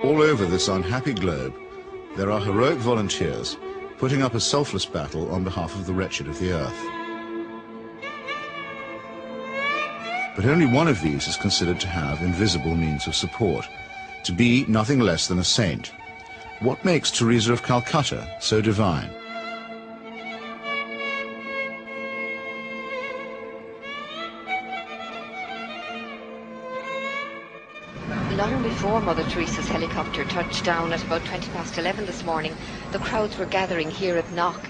All over this unhappy globe, there are heroic volunteers putting up a selfless battle on behalf of the wretched of the earth. But only one of these is considered to have invisible means of support, to be nothing less than a saint. What makes Theresa of Calcutta so divine? Long before Mother Teresa's helicopter touched down at about 11:20 this morning, the crowds were gathering here at Knock.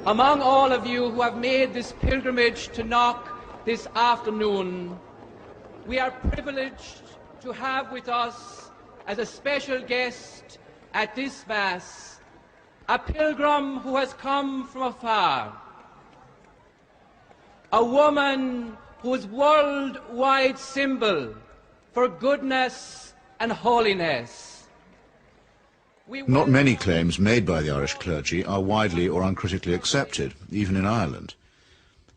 Among all of you who have made this pilgrimage to Knock this afternoon, we are privileged to have with us as a special guest at this Mass a pilgrim who has come from afar, a woman whose worldwide symbol for goodness and holiness. Not many claims made by the Irish clergy are widely or uncritically accepted, even in Ireland.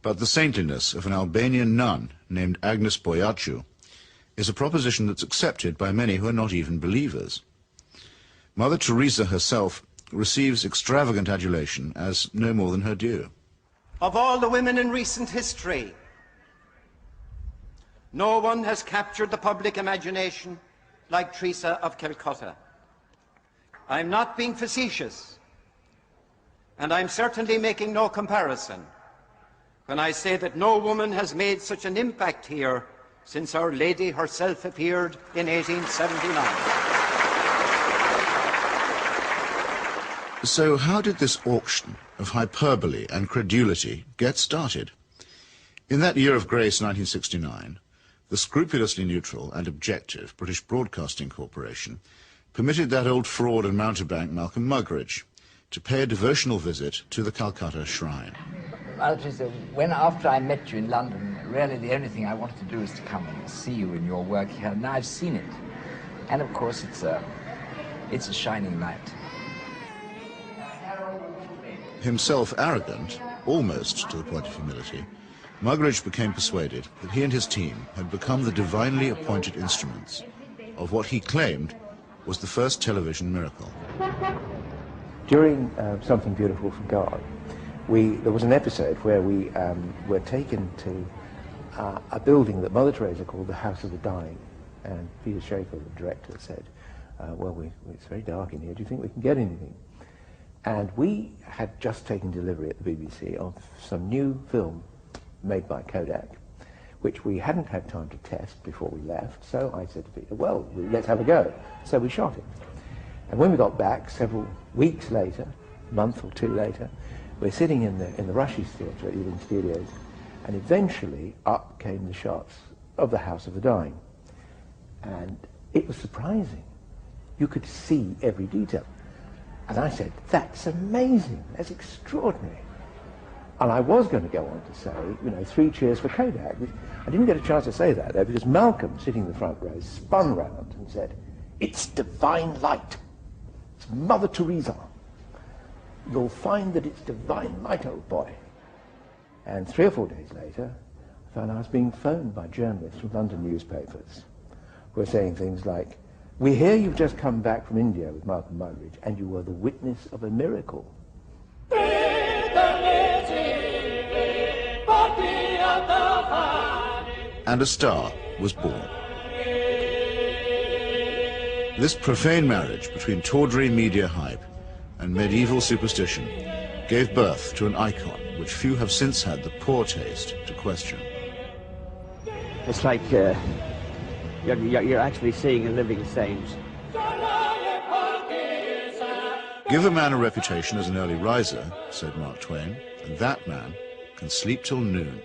But the saintliness of an Albanian nun named Agnes Boiaciu is a proposition that's accepted by many who are not even believers. Mother Teresa herself receives extravagant adulation as no more than her due. Of all the women in recent history, no one has captured the public imagination like Theresa of Calcutta. I'm not being facetious, and I'm certainly making no comparison when I say that no woman has made such an impact here since Our Lady herself appeared in 1879. So how did this auction of hyperbole and credulity get started? In that year of grace, 1969, the scrupulously neutral and objective British Broadcasting Corporation permitted that old fraud and mountebank Malcolm Muggeridge to pay a devotional visit to the Calcutta Shrine. Well, Theresa, after I met you in London, really the only thing I wanted to do is to come and see you in your work here. Now I've seen it. And of course it's a shining light. Himself arrogant, almost to the point of humility, Muggeridge became persuaded that he and his team had become the divinely appointed instruments of what he claimed was the first television miracle. During Something Beautiful from God, there was an episode where we were taken to a building that Mother Teresa called the House of the Dying, and Peter Schaefer, the director, said, well, it's very dark in here, do you think we can get anything? And we had just taken delivery at the BBC of some new film made by Kodak, which we hadn't had time to test before we left, so I said to Peter, well, let's have a go. So we shot it. And when we got back, several weeks later, a month or two later, we're sitting in the Rushes Theatre at Ealing Studios, and eventually up came the shots of the House of the Dying. And it was surprising. You could see every detail. And I said, that's amazing, that's extraordinary. And I was going to go on to say, 3 cheers for Kodak. I didn't get a chance to say that though, because Malcolm, sitting in the front row, spun round and said, it's divine light. It's Mother Teresa. You'll find that it's divine light, old boy. And 3 or 4 days later, I found I was being phoned by journalists from London newspapers who were saying things like, we hear you've just come back from India with Malcolm Muggeridge, and you were the witness of a miracle. And a star was born. This profane marriage between tawdry media hype and medieval superstition gave birth to an icon which few have since had the poor taste to question. It's like you're actually seeing a living saint. Give a man a reputation as an early riser, said Mark Twain, and that man can sleep till noon.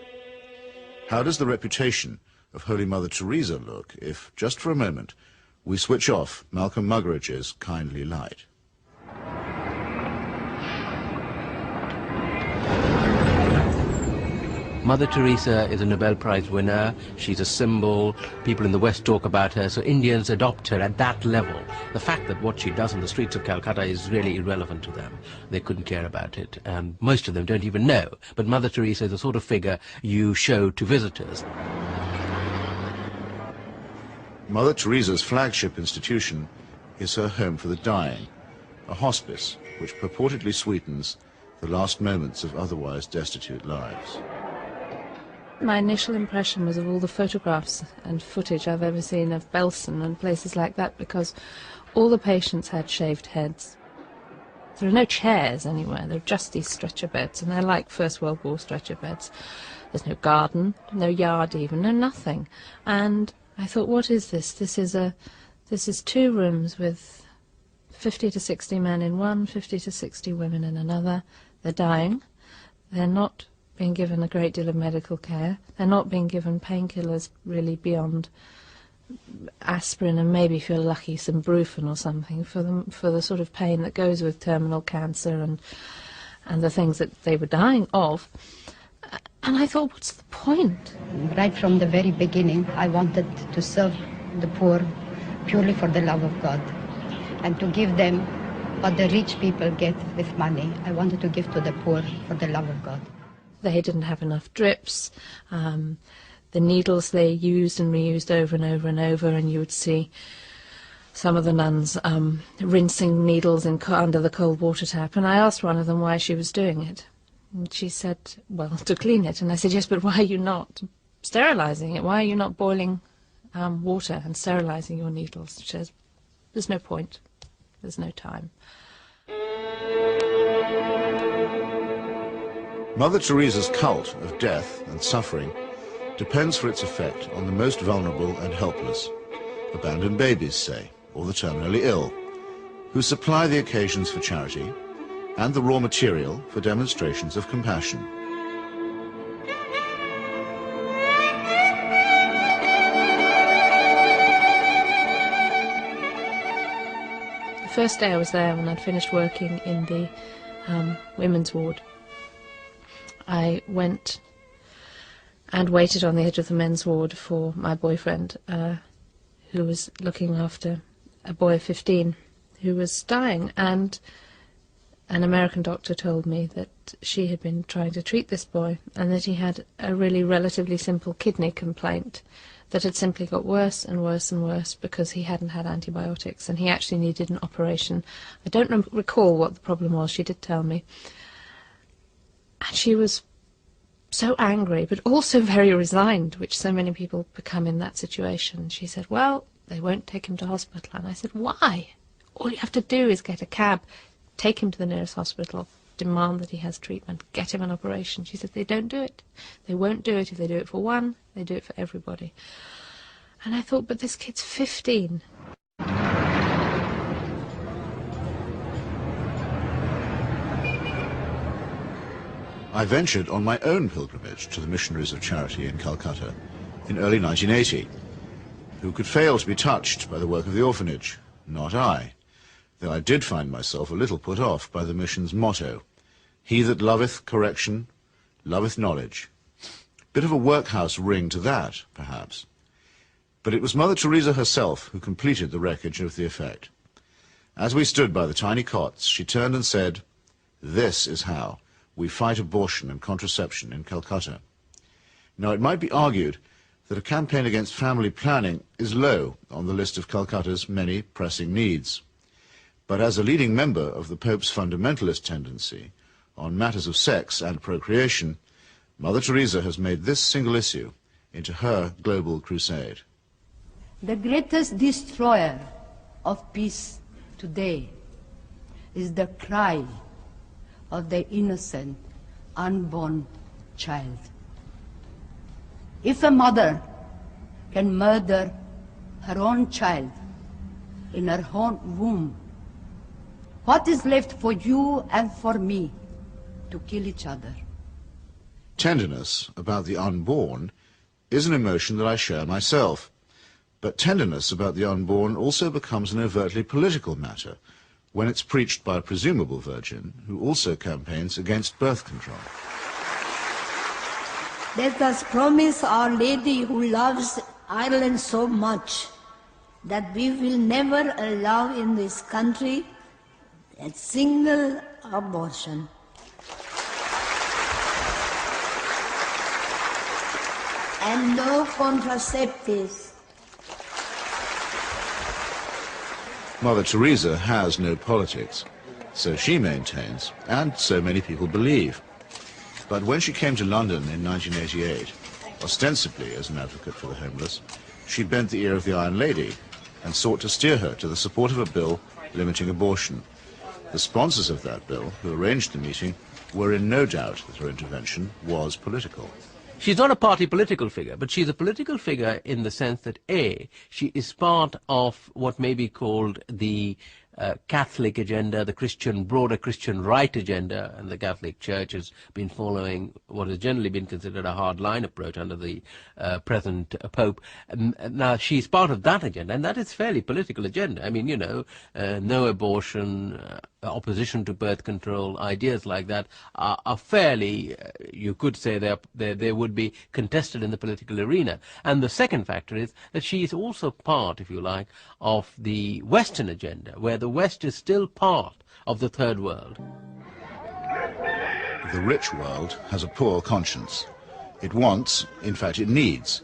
How does the reputation of Holy Mother Teresa look if, just for a moment, we switch off Malcolm Muggeridge's kindly light? Mother Teresa is a Nobel Prize winner. She's a symbol. People in the West talk about her, so Indians adopt her at that level. The fact that what she does on the streets of Calcutta is really irrelevant to them. They couldn't care about it, and most of them don't even know. But Mother Teresa is the sort of figure you show to visitors. Mother Teresa's flagship institution is her home for the dying, a hospice which purportedly sweetens the last moments of otherwise destitute lives. My initial impression was of all the photographs and footage I've ever seen of Belsen and places like that, because all the patients had shaved heads. There are no chairs anywhere, there are just these stretcher beds, and they're like First World War stretcher beds. There's no garden, no yard even, no nothing. And I thought, what is this? This is 2 rooms with 50 to 60 men in one, 50 to 60 women in another. They're dying. They're not being given a great deal of medical care. They're not being given painkillers really beyond aspirin and maybe, if you're lucky, some Brufen or something for the sort of pain that goes with terminal cancer and the things that they were dying of. And I thought, what's the point? Right from the very beginning, I wanted to serve the poor purely for the love of God and to give them what the rich people get with money. I wanted to give to the poor for the love of God. They didn't have enough drips. The needles they used and reused over and over and over, and you would see some of the nuns rinsing needles under the cold water tap. And I asked one of them why she was doing it. And she said, well, to clean it. And I said, yes, but why are you not sterilizing it? Why are you not boiling water and sterilizing your needles? She says, there's no point. There's no time. Mother Teresa's cult of death and suffering depends for its effect on the most vulnerable and helpless, abandoned babies, say, or the terminally ill, who supply the occasions for charity and the raw material for demonstrations of compassion. The first day I was there, when I'd finished working in the women's ward, I went and waited on the edge of the men's ward for my boyfriend, who was looking after a boy of 15 who was dying. And an American doctor told me that she had been trying to treat this boy and that he had a really relatively simple kidney complaint that had simply got worse and worse and worse because he hadn't had antibiotics, and he actually needed an operation. I don't recall what the problem was. She did tell me. And she was so angry, but also very resigned, which so many people become in that situation. She said, well, they won't take him to hospital. And I said, why? All you have to do is get a cab, take him to the nearest hospital, demand that he has treatment, get him an operation. She said, they don't do it. They won't do it. If they do it for one, they do it for everybody. And I thought, but this kid's 15. I ventured on my own pilgrimage to the Missionaries of Charity in Calcutta in early 1980. Who could fail to be touched by the work of the orphanage? Not I, though I did find myself a little put off by the mission's motto, he that loveth correction, loveth knowledge. Bit of a workhouse ring to that, perhaps. But it was Mother Teresa herself who completed the wreckage of the effect. As we stood by the tiny cots, she turned and said, this is how we fight abortion and contraception in Calcutta. Now, it might be argued that a campaign against family planning is low on the list of Calcutta's many pressing needs. But as a leading member of the Pope's fundamentalist tendency on matters of sex and procreation, Mother Teresa has made this single issue into her global crusade. The greatest destroyer of peace today is the cry of the innocent, unborn child. If a mother can murder her own child in her own womb, what is left for you and for me to kill each other? Tenderness about the unborn is an emotion that I share myself. But tenderness about the unborn also becomes an overtly political matter when it's preached by a presumable virgin who also campaigns against birth control. Let us promise Our Lady who loves Ireland so much that we will never allow in this country a single abortion. And no contraceptives. Mother Teresa has no politics, so she maintains, and so many people believe. But when she came to London in 1988, ostensibly as an advocate for the homeless, she bent the ear of the Iron Lady and sought to steer her to the support of a bill limiting abortion. The sponsors of that bill, who arranged the meeting, were in no doubt that her intervention was political. She's not a party political figure, but she's a political figure in the sense that, A, she is part of what may be called the Catholic agenda, the broader Christian right agenda, and the Catholic Church has been following what has generally been considered a hard-line approach under the present Pope. Now, she's part of that agenda, and that is fairly political agenda. I mean, you know, no abortion, opposition to birth control, ideas like that are fairly, you could say they would be contested in the political arena. And the second factor is that she is also part, if you like, of the Western agenda, where the West is still part of the Third World. The rich world has a poor conscience. It wants, in fact it needs,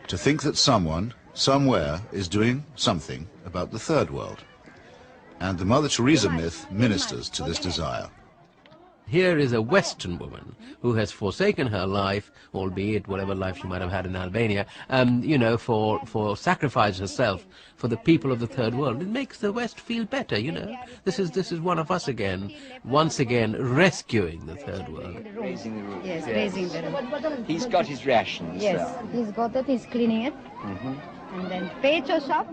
to think that someone, somewhere, is doing something about the Third World. And the Mother Teresa myth ministers to this desire. Here is a Western woman who has forsaken her life, albeit whatever life she might have had in Albania, you know, for sacrifice herself for the people of the Third World. It makes the West feel better, you know. This is one of us again, once again rescuing the Third World. Raising the roof. Yes, raising the roof. He's got his rations. Yes, he's got it, he's cleaning it. And then pecho shop.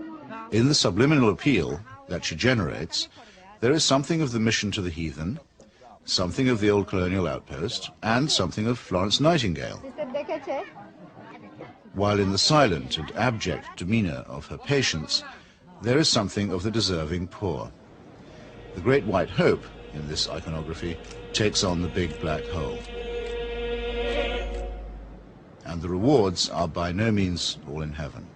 In the subliminal appeal that she generates, there is something of the mission to the heathen, something of the old colonial outpost, and something of Florence Nightingale. While in the silent and abject demeanour of her patients, there is something of the deserving poor. The great white hope in this iconography takes on the big black hole. And the rewards are by no means all in heaven.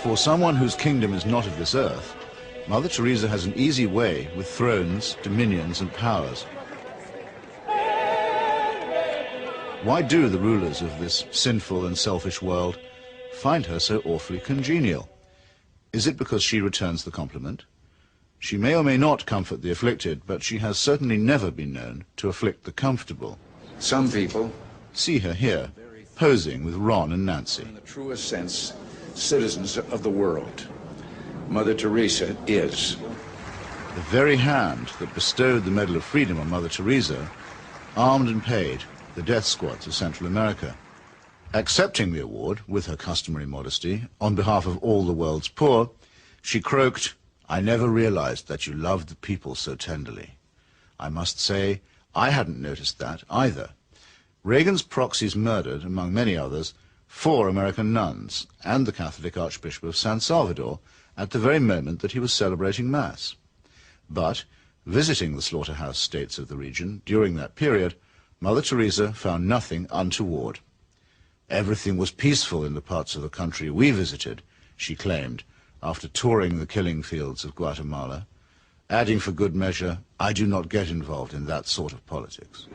For someone whose kingdom is not of this earth, Mother Teresa has an easy way with thrones, dominions, and powers. Why do the rulers of this sinful and selfish world find her so awfully congenial? Is it because she returns the compliment? She may or may not comfort the afflicted, but she has certainly never been known to afflict the comfortable. Some people see her here, posing with Ron and Nancy. In the truest sense, citizens of the world. Mother Teresa is. The very hand that bestowed the Medal of Freedom on Mother Teresa armed and paid the death squads of Central America. Accepting the award, with her customary modesty, on behalf of all the world's poor, she croaked, "I never realized that you loved the people so tenderly." I must say, I hadn't noticed that either. Reagan's proxies murdered, among many others, 4 American nuns and the Catholic Archbishop of San Salvador at the very moment that he was celebrating Mass. But, visiting the slaughterhouse states of the region during that period, Mother Teresa found nothing untoward. Everything was peaceful in the parts of the country we visited, she claimed, after touring the killing fields of Guatemala, adding for good measure, "I do not get involved in that sort of politics."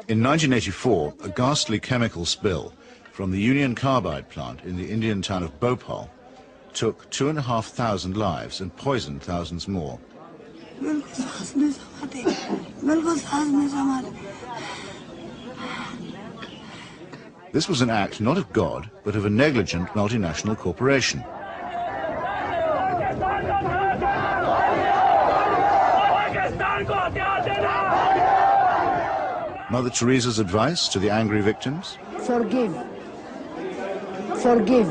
In 1984, a ghastly chemical spill from the Union Carbide plant in the Indian town of Bhopal took 2,500 lives and poisoned thousands more. This was an act not of God, but of a negligent multinational corporation. Mother Teresa's advice to the angry victims? Forgive. Forgive.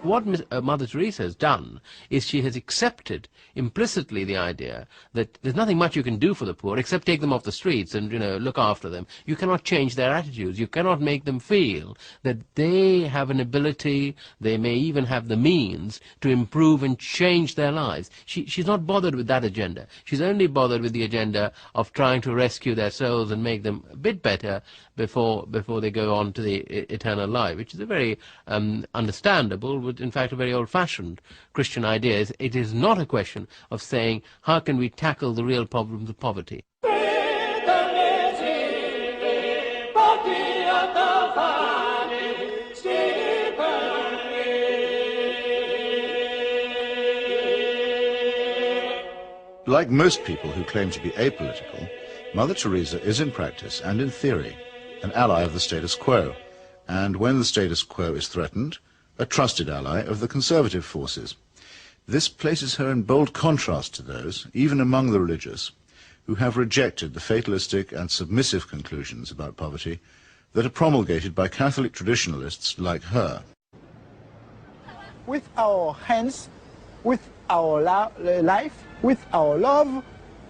What Mother Teresa has done is she has accepted implicitly the idea that there's nothing much you can do for the poor except take them off the streets and, look after them. You cannot change their attitudes. You cannot make them feel that they have an ability, they may even have the means to improve and change their lives. She's not bothered with that agenda. She's only bothered with the agenda of trying to rescue their souls and make them a bit better before they go on to the eternal life, which is a very understandable, but in fact a very old-fashioned Christian idea. It is not a question of saying, how can we tackle the real problems of poverty? Like most people who claim to be apolitical, Mother Teresa is in practice and in theory an ally of the status quo, and when the status quo is threatened, a trusted ally of the conservative forces. This places her in bold contrast to those, even among the religious, who have rejected the fatalistic and submissive conclusions about poverty that are promulgated by Catholic traditionalists like her. With our hands, with our life, with our love,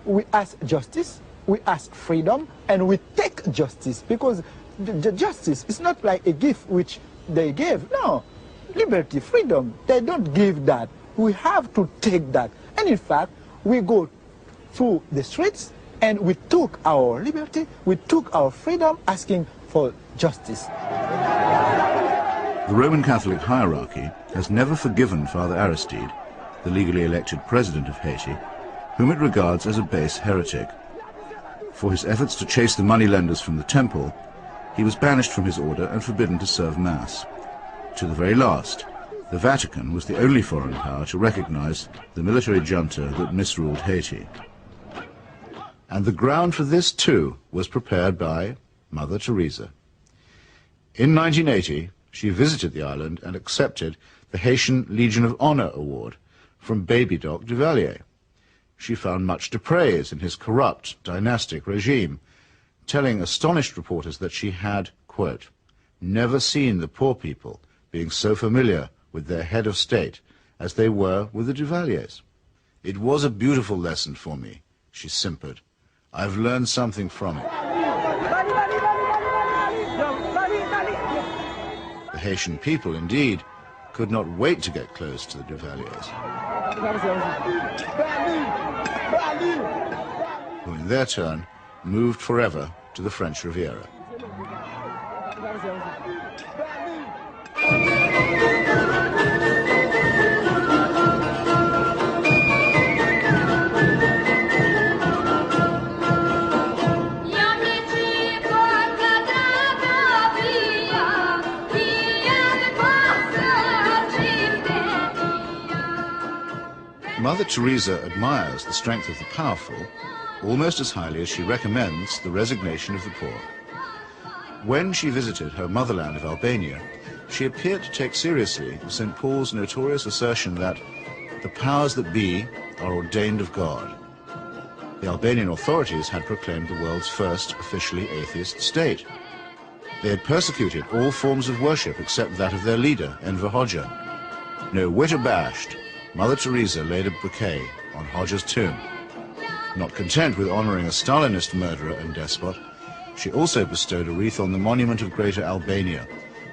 we ask justice, we ask freedom, and we take justice, because the justice is not like a gift which they gave. No, liberty, freedom, they don't give that. We have to take that. And in fact, we go through the streets and we took our liberty, we took our freedom, asking for justice. The Roman Catholic hierarchy has never forgiven Father Aristide, the legally elected president of Haiti, whom it regards as a base heretic. For his efforts to chase the moneylenders from the temple, he was banished from his order and forbidden to serve Mass. To the very last, the Vatican was the only foreign power to recognize the military junta that misruled Haiti. And the ground for this, too, was prepared by Mother Teresa. In 1980, she visited the island and accepted the Haitian Legion of Honor Award from Baby Doc Duvalier. She found much to praise in his corrupt, dynastic regime, telling astonished reporters that she had, quote, never seen the poor people being so familiar with their head of state as they were with the Duvaliers. It was a beautiful lesson for me, she simpered. I've learned something from it. The Haitian people, indeed, could not wait to get close to the Duvaliers, who in their turn moved forever to the French Riviera. Mother Teresa admires the strength of the powerful almost as highly as she recommends the resignation of the poor. When she visited her motherland of Albania, she appeared to take seriously St. Paul's notorious assertion that the powers that be are ordained of God. The Albanian authorities had proclaimed the world's first officially atheist state. They had persecuted all forms of worship except that of their leader, Enver Hoxha. No whit abashed, Mother Teresa laid a bouquet on Hoxha's tomb. Not content with honoring a Stalinist murderer and despot, she also bestowed a wreath on the monument of Greater Albania,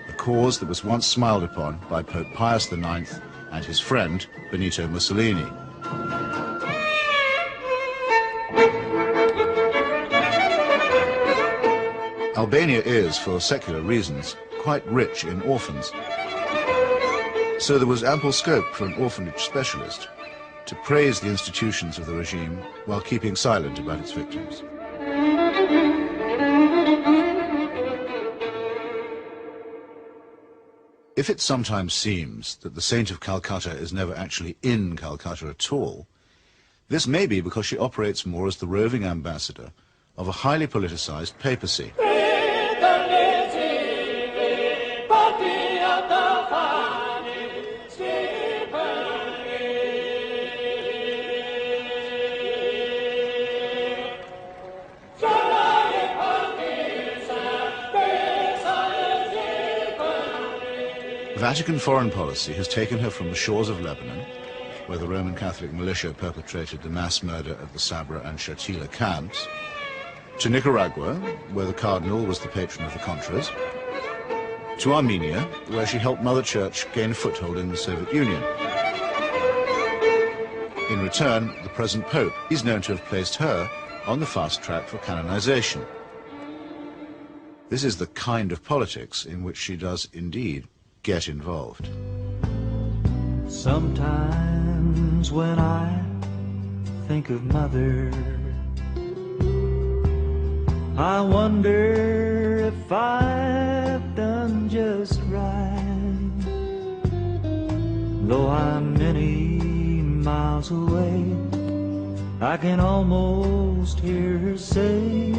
a cause that was once smiled upon by Pope Pius IX and his friend, Benito Mussolini. Albania is, for secular reasons, quite rich in orphans. So there was ample scope for an orphanage specialist to praise the institutions of the regime while keeping silent about its victims. If it sometimes seems that the Saint of Calcutta is never actually in Calcutta at all, this may be because she operates more as the roving ambassador of a highly politicized papacy. Vatican foreign policy has taken her from the shores of Lebanon, where the Roman Catholic militia perpetrated the mass murder at the Sabra and Shatila camps, to Nicaragua, where the Cardinal was the patron of the Contras, to Armenia, where she helped Mother Church gain a foothold in the Soviet Union. In return, the present Pope is known to have placed her on the fast track for canonization. This is the kind of politics in which she does indeed get involved. Sometimes when I think of Mother, I wonder if I've done just right. Though I'm many miles away, I can almost hear her say,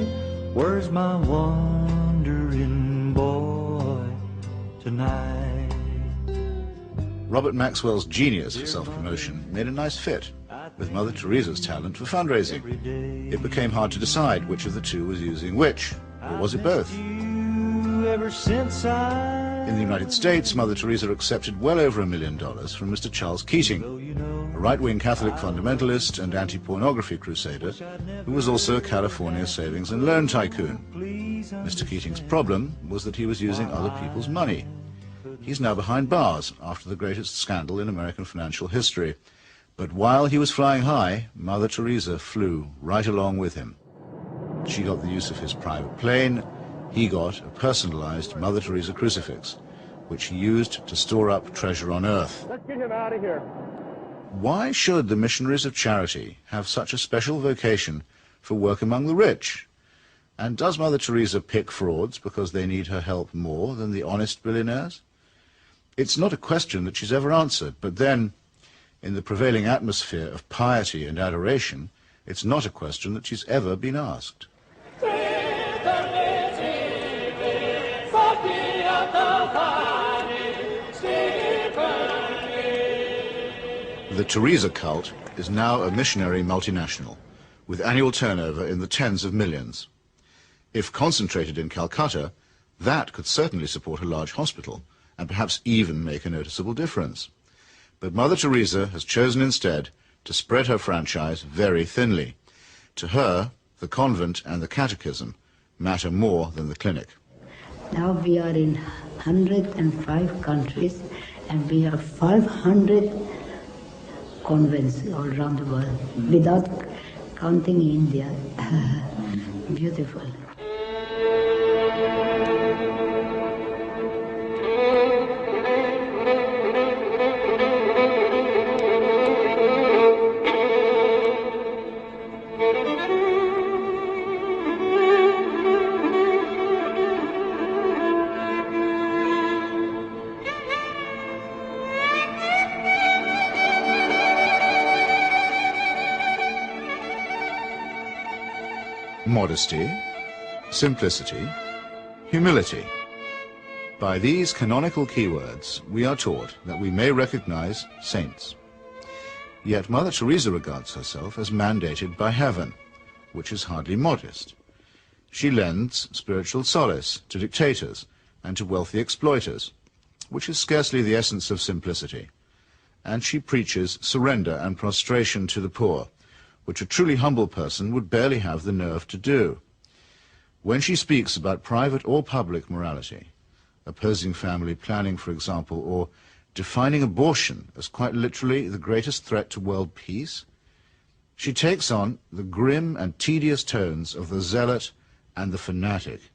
"Where's my wandering boy tonight?" Robert Maxwell's genius for self-promotion made a nice fit with Mother Teresa's talent for fundraising. It became hard to decide which of the two was using which, or was it both? In the United States, Mother Teresa accepted well over $1 million from Mr. Charles Keating, a right-wing Catholic fundamentalist and anti-pornography crusader who was also a California savings and loan tycoon. Mr. Keating's problem was that he was using other people's money. He's now behind bars after the greatest scandal in American financial history. But while he was flying high, Mother Teresa flew right along with him. She got the use of his private plane. He got a personalized Mother Teresa crucifix, which he used to store up treasure on earth. Let's get him out of here. Why should the missionaries of charity have such a special vocation for work among the rich? And does Mother Teresa pick frauds because they need her help more than the honest billionaires? It's not a question that she's ever answered, but then, in the prevailing atmosphere of piety and adoration, it's not a question that she's ever been asked. The Teresa cult is now a missionary multinational, with annual turnover in the tens of millions. If concentrated in Calcutta, that could certainly support a large hospital, and perhaps even make a noticeable difference. But Mother Teresa has chosen instead to spread her franchise very thinly. To her, the convent and the catechism matter more than the clinic. Now we are in 105 countries and we have 500 convents all around the world, without counting India. Beautiful. Modesty, simplicity, humility. By these canonical keywords, we are taught that we may recognize saints. Yet Mother Teresa regards herself as mandated by heaven, which is hardly modest. She lends spiritual solace to dictators and to wealthy exploiters, which is scarcely the essence of simplicity. And she preaches surrender and prostration to the poor, which a truly humble person would barely have the nerve to do. When she speaks about private or public morality, opposing family planning, for example, or defining abortion as quite literally the greatest threat to world peace, she takes on the grim and tedious tones of the zealot and the fanatic.